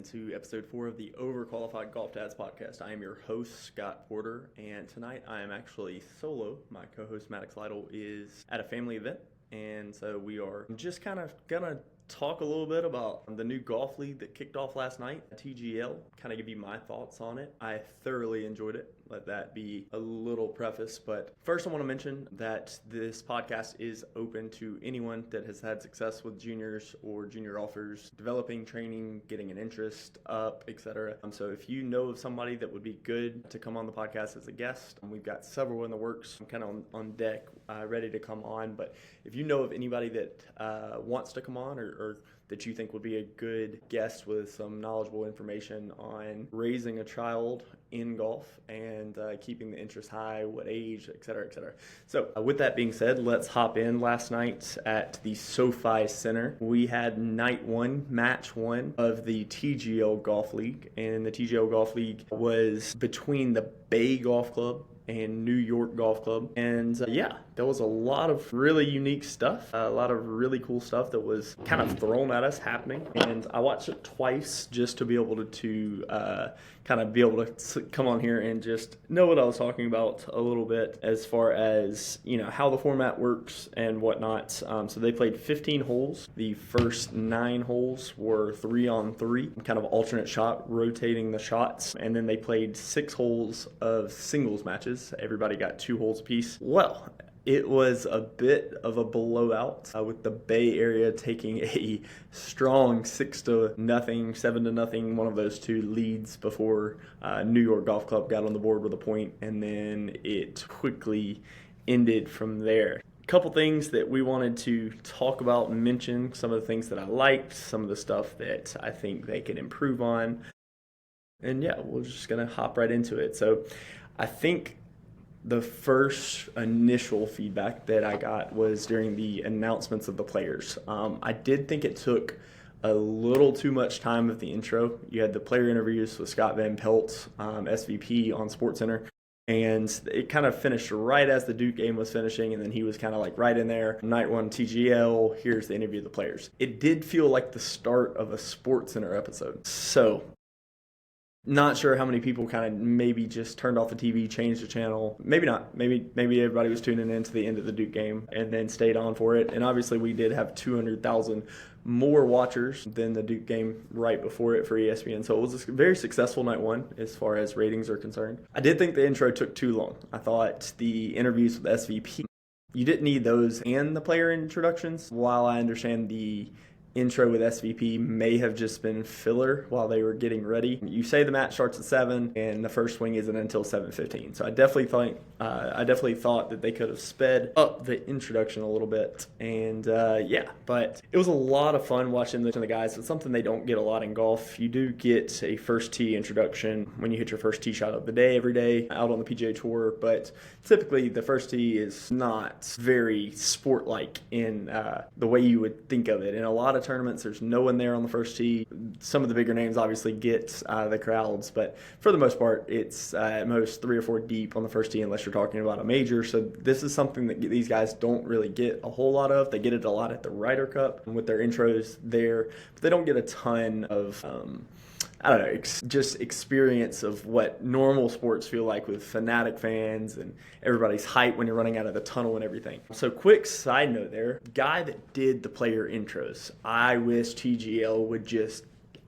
to episode 4 of the Overqualified Golf Dads podcast. I am your host, Scott Porter, and tonight I am actually solo. My co-host, Maddox Lytle, is at a family event, and so we are just kind of gonna talk a little bit about the new golf league that kicked off last night, TGL, kind of give you my thoughts on it. I thoroughly enjoyed it. Let that be a little preface. But first I want to mention that this podcast is open to anyone that has had success with juniors or junior golfers, developing, training, getting an interest up, etc. So if you know of somebody that would be good to come on the podcast as a guest, we've got several in the works. I'm kind of on deck, ready to come on. But if you know of anybody that wants to come on or that you think would be a good guest with some knowledgeable information on raising a child in golf and keeping the interest high, what age, et cetera, et cetera. So with that being said, let's hop in. Last night at the SoFi Center, we had night one, match one of the TGL Golf League. And the TGL Golf League was between the Bay Golf Club and New York Golf Club. And there was a lot of really unique stuff, a lot of really cool stuff that was kind of thrown at us happening. And I watched it twice just to be able to kind of be able to come on here and just know what I was talking about a little bit as far as, how the format works and whatnot. So they played 15 holes. The first 9 holes were 3-on-3, kind of alternate shot, rotating the shots. And then they played 6 holes of singles matches. Everybody got 2 holes apiece. Well, it was a bit of a blowout with the Bay Area taking a strong 6-0, 7-0, one of those two leads before New York Golf Club got on the board with a point, and then it quickly ended from there. A couple things that we wanted to talk about and mention, some of the things that I liked, some of the stuff that I think they could improve on. And we're just going to hop right into it. So I think the first initial feedback that I got was during the announcements of the players. I did think it took a little too much time with the intro. You had the player interviews with Scott Van Pelt, SVP on SportsCenter, and it kind of finished right as the Duke game was finishing, and then he was kind of like right in there. Night One TGL, here's the interview of the players. It did feel like the start of a SportsCenter episode. So not sure how many people kind of maybe just turned off the TV, changed the channel. Maybe not. Maybe everybody was tuning in to the end of the Duke game and then stayed on for it. And obviously we did have 200,000 more watchers than the Duke game right before it for ESPN. So it was a very successful night one as far as ratings are concerned. I did think the intro took too long. I thought the interviews with SVP, you didn't need those and the player introductions. While I understand the intro with SVP may have just been filler while they were getting ready. You say the match starts at 7 and the first swing isn't until 7:15. So I definitely thought that they could have sped up the introduction a little bit. And but it was a lot of fun watching the guys. It's something they don't get a lot in golf. You do get a first tee introduction when you hit your first tee shot of the day every day out on the PGA Tour, but typically the first tee is not very sport-like in the way you would think of it. In a lot of tournaments, there's no one there on the first tee. Some of the bigger names obviously get the crowds, but for the most part, it's at most 3 or 4 deep on the first tee unless you're talking about a major. So this is something that these guys don't really get a whole lot of. They get it a lot at the Ryder Cup with their intros there, but they don't get a ton of just experience of what normal sports feel like with fanatic fans and everybody's hype when you're running out of the tunnel and everything. So quick side note there, guy that did the player intros, I wish TGL would just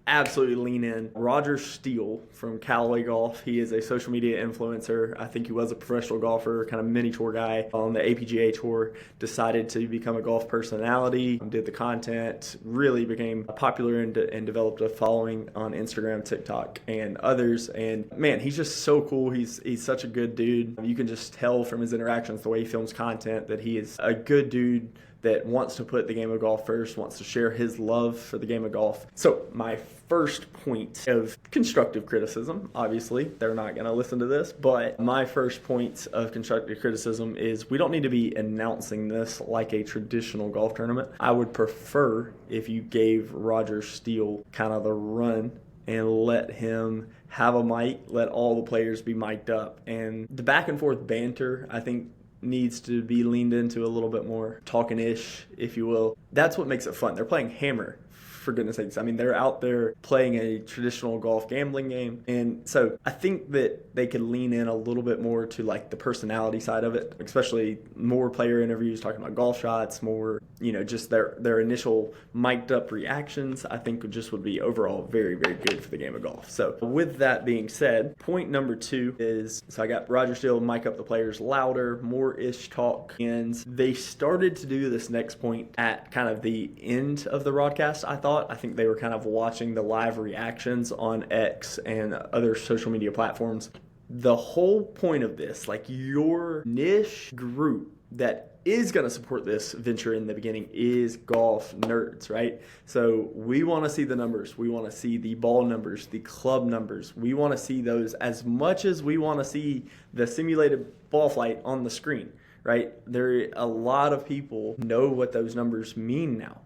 absolutely lean in. Roger Steele from Callaway Golf. He is a social media influencer. I think he was a professional golfer, kind of mini tour guy on the APGA tour. Decided to become a golf personality, did the content, really became popular and developed a following on Instagram, TikTok, and others. And man, he's just so cool. He's such a good dude. You can just tell from his interactions, the way he films content, that he is a good dude that wants to put the game of golf first, wants to share his love for the game of golf. So my first point of constructive criticism, obviously, they're not going to listen to this, but my first point of constructive criticism is we don't need to be announcing this like a traditional golf tournament. I would prefer if you gave Roger Steele kind of the run and let him have a mic, let all the players be mic'd up. And the back and forth banter, I think, needs to be leaned into a little bit more, talking-ish, if you will. That's what makes it fun. They're playing Hammer for goodness sakes. I mean, they're out there playing a traditional golf gambling game. And so I think that they could lean in a little bit more to like the personality side of it, especially more player interviews talking about golf shots, more, just their initial mic'd up reactions, I think just would be overall very, very good for the game of golf. So with that being said, point number 2 is, so I got Roger Steele mic up the players louder, more ish talk. And they started to do this next point at kind of the end of the broadcast, I think they were kind of watching the live reactions on X and other social media platforms. The whole point of this, like your niche group that is going to support this venture in the beginning, is golf nerds, right? So we want to see the numbers. We want to see the ball numbers, the club numbers. We want to see those as much as we want to see the simulated ball flight on the screen, right? A lot of people know what those numbers mean now,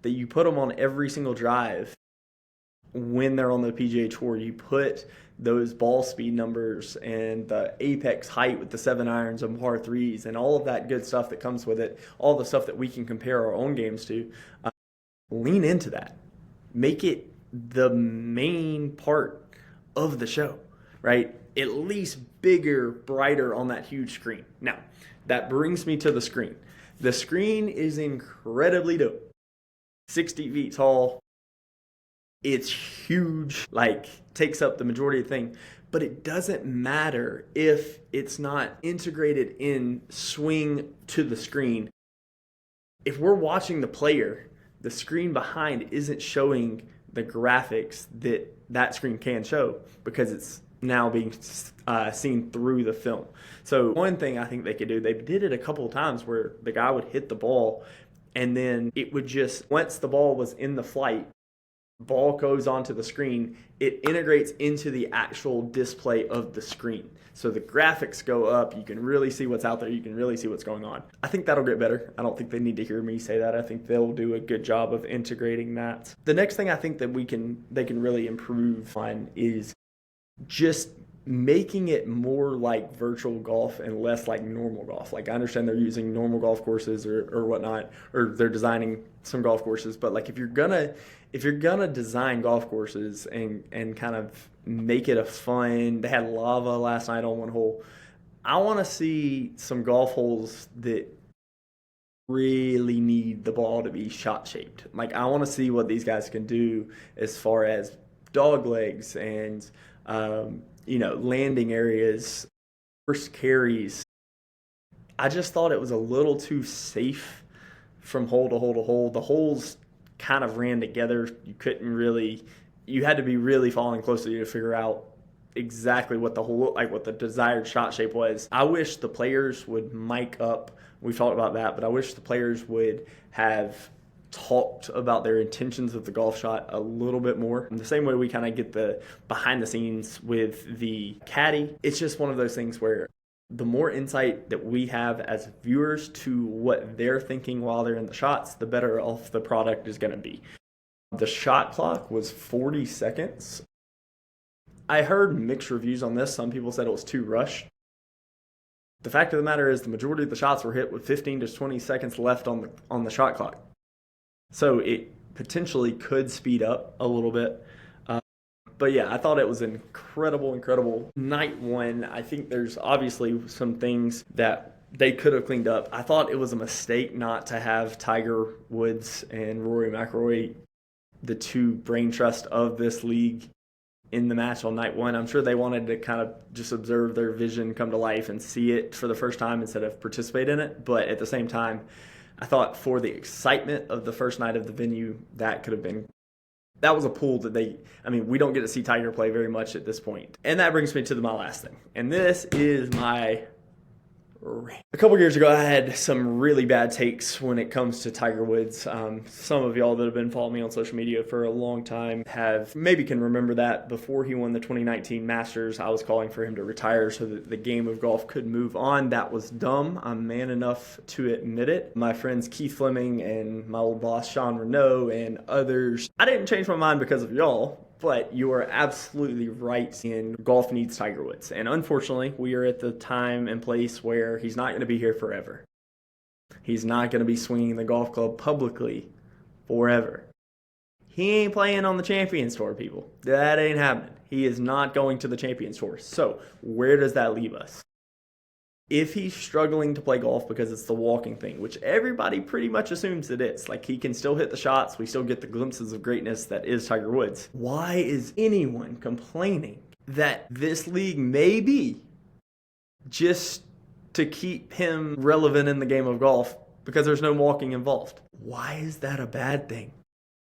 that you put them on every single drive when they're on the PGA Tour. You put those ball speed numbers and the apex height with the 7 irons and par 3s and all of that good stuff that comes with it, all the stuff that we can compare our own games to. Lean into that. Make it the main part of the show, right? At least bigger, brighter on that huge screen. Now, that brings me to the screen. The screen is incredibly dope. 60 feet tall. It's huge, takes up the majority of the thing, but it doesn't matter if it's not integrated in swing to the screen. If we're watching the player, the screen behind isn't showing the graphics that screen can show because it's now being seen through the film. So one thing I think they could do, they did it a couple of times where the guy would hit the ball and then it would just, once the ball was in the flight, ball goes onto the screen, it integrates into the actual display of the screen. So the graphics go up, you can really see what's out there, you can really see what's going on. I think that'll get better. I don't think they need to hear me say that. I think they'll do a good job of integrating that. The next thing I think that they can really improve on is just making it more like virtual golf and less like normal golf. Like I understand they're using normal golf courses or whatnot, or they're designing some golf courses, but like if you're gonna design golf courses and kind of make it a fun, they had lava last night on one hole. I want to see some golf holes that really need the ball to be shot shaped. Like I want to see what these guys can do as far as dog legs and landing areas, first carries. I just thought it was a little too safe from hole to hole to hole. The holes kind of ran together. You had to be really following closely to figure out exactly what what the desired shot shape was. I wish the players would mic up. We've talked about that, but I wish the players would have talked about their intentions of the golf shot a little bit more. In the same way we kind of get the behind the scenes with the caddy. It's just one of those things where the more insight that we have as viewers to what they're thinking while they're in the shots, the better off the product is going to be. The shot clock was 40 seconds. I heard mixed reviews on this. Some people said it was too rushed. The fact of the matter is the majority of the shots were hit with 15 to 20 seconds left on the shot clock. So it potentially could speed up a little bit. But yeah, I thought it was an incredible night one. I think there's obviously some things that they could have cleaned up. I thought it was a mistake not to have Tiger Woods and Rory McIlroy, the two brain trust of this league, in the match on night one. I'm sure they wanted to kind of just observe their vision come to life and see it for the first time instead of participate in it. But at the same time, I thought for the excitement of the first night of the venue, that was a pool that we don't get to see Tiger play very much at this point. And that brings me to my last thing. And this is my rant. A couple years ago, I had some really bad takes when it comes to Tiger Woods. Some of y'all that have been following me on social media for a long time can remember that before he won the 2019 Masters, I was calling for him to retire so that the game of golf could move on. That was dumb. I'm man enough to admit it. My friends Keith Fleming and my old boss Sean Renaud and others, I didn't change my mind because of y'all. But you are absolutely right in golf needs Tiger Woods. And unfortunately, we are at the time and place where he's not going to be here forever. He's not going to be swinging the golf club publicly forever. He ain't playing on the Champions Tour, people. That ain't happening. He is not going to the Champions Tour. So where does that leave us? If he's struggling to play golf because it's the walking thing, which everybody pretty much assumes it is, like he can still hit the shots, we still get the glimpses of greatness that is Tiger Woods. Why is anyone complaining that this league may be just to keep him relevant in the game of golf because there's no walking involved? Why is that a bad thing?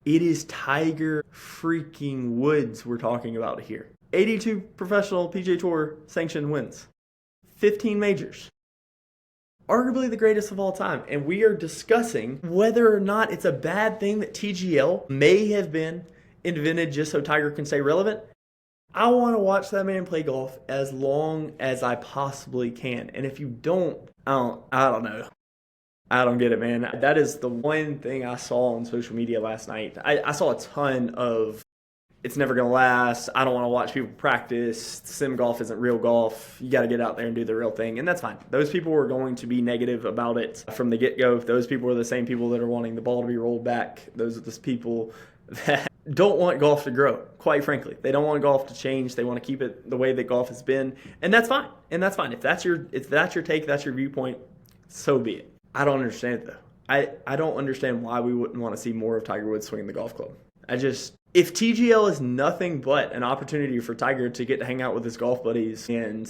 It is Tiger freaking Woods we're talking about here. 82 professional PGA Tour sanctioned wins. 15 majors. Arguably the greatest of all time. And we are discussing whether or not it's a bad thing that TGL may have been invented just so Tiger can stay relevant. I want to watch that man play golf as long as I possibly can. And if you don't, I don't know. I don't get it, man. That is the one thing I saw on social media last night. I saw a ton of, it's never going to last. I don't want to watch people practice. Sim golf isn't real golf. You got to get out there and do the real thing. And that's fine. Those people were going to be negative about it from the get-go. Those people are the same people that are wanting the ball to be rolled back. Those are the people that don't want golf to grow, quite frankly. They don't want golf to change. They want to keep it the way that golf has been. And that's fine. If that's your take, that's your viewpoint, so be it. I don't understand it, though. I don't understand why we wouldn't want to see more of Tiger Woods swinging the golf club. If TGL is nothing but an opportunity for Tiger to get to hang out with his golf buddies and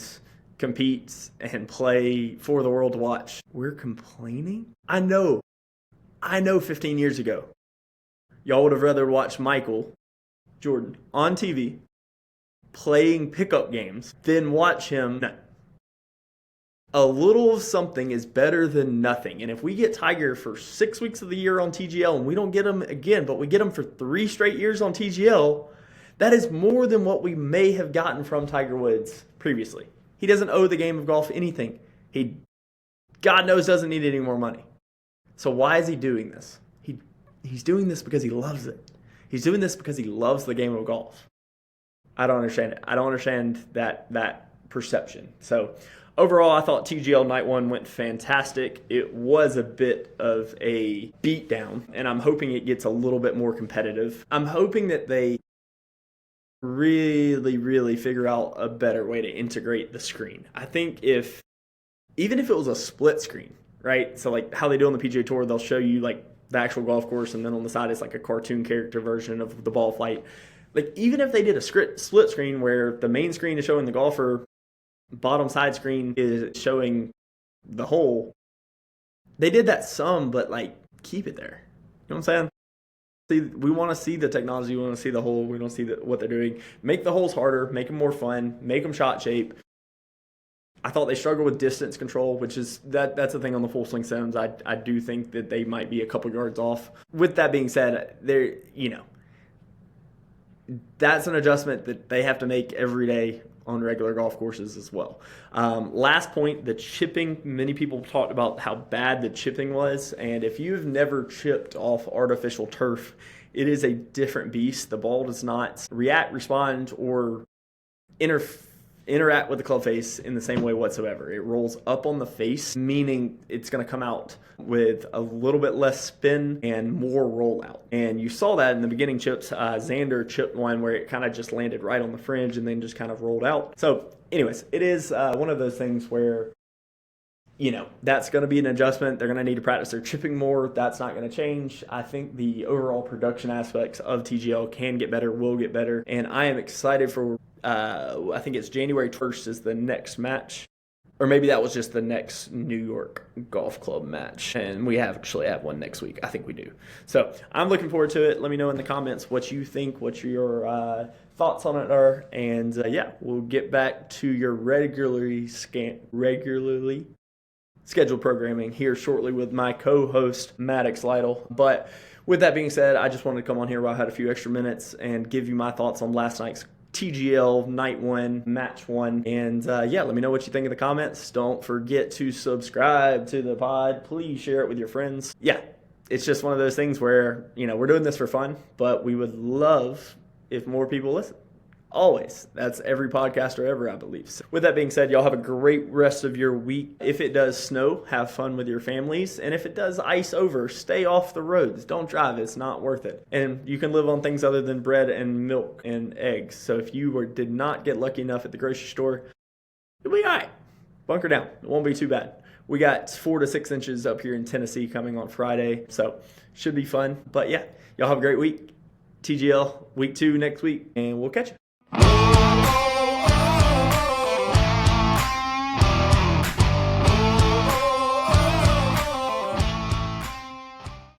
compete and play for the world to watch, we're complaining? I know 15 years ago, y'all would have rather watched Michael Jordan on TV playing pickup games than watch him. No. A little of something is better than nothing. And if we get Tiger for 6 weeks of the year on TGL and we don't get him again, but we get him for 3 straight years on TGL, that is more than what we may have gotten from Tiger Woods previously. He doesn't owe the game of golf anything. He, God knows, doesn't need any more money. So why is he doing this? He's doing this because he loves it. He's doing this because he loves the game of golf. I don't understand it. I don't understand that perception. So overall, I thought TGL Night One went fantastic. It was a bit of a beatdown, and I'm hoping it gets a little bit more competitive. I'm hoping that they really, really figure out a better way to integrate the screen. I think even if it was a split screen, right? So like how they do on the PGA Tour, they'll show you like the actual golf course, and then on the side it's like a cartoon character version of the ball flight. Like even if they did a split screen where the main screen is showing the golfer, bottom side screen is showing the hole. They did that some, but like keep it there. You know what I'm saying? See, we want to see the technology. We want to see the hole. We don't see what they're doing. Make the holes harder. Make them more fun. Make them shot shape. I thought they struggled with distance control, which is that's the thing on the full swing sims. I do think that they might be a couple yards off. With that being said, that's an adjustment that they have to make every day on regular golf courses as well. Last point, the chipping. Many people talked about how bad the chipping was, and if you've never chipped off artificial turf, it is a different beast. The ball does not react, respond, or interact with the club face in the same way whatsoever. It rolls up on the face, meaning it's going to come out with a little bit less spin and more rollout. And you saw that in the beginning chips. Xander chipped one where it kind of just landed right on the fringe and then just kind of rolled out. So anyways, it is one of those things where, that's going to be an adjustment. They're going to need to practice their chipping more. That's not going to change. I think the overall production aspects of TGL can get better, will get better. And I am excited for, I think it's January 1st is the next match. Or maybe that was just the next New York Golf Club match. And we actually have one next week. I think we do. So I'm looking forward to it. Let me know in the comments what you think, what your thoughts on it are. And we'll get back to your regularly scheduled programming here shortly with my co-host, Maddox Lytle. But with that being said, I just wanted to come on here while I had a few extra minutes and give you my thoughts on last night's TGL Night One, Match One. And let me know what you think in the comments. Don't forget to subscribe to the pod. Please share it with your friends. Yeah, it's just one of those things where, we're doing this for fun, but we would love if more people listen. Always. That's every podcaster ever, I believe. So with that being said, y'all have a great rest of your week. If it does snow, have fun with your families. And if it does ice over, stay off the roads. Don't drive. It's not worth it. And you can live on things other than bread and milk and eggs. So if you did not get lucky enough at the grocery store, you'll be all right. Bunker down. It won't be too bad. We got 4 to 6 inches up here in Tennessee coming on Friday. So should be fun. But yeah, y'all have a great week. TGL week 2 next week, and we'll catch you.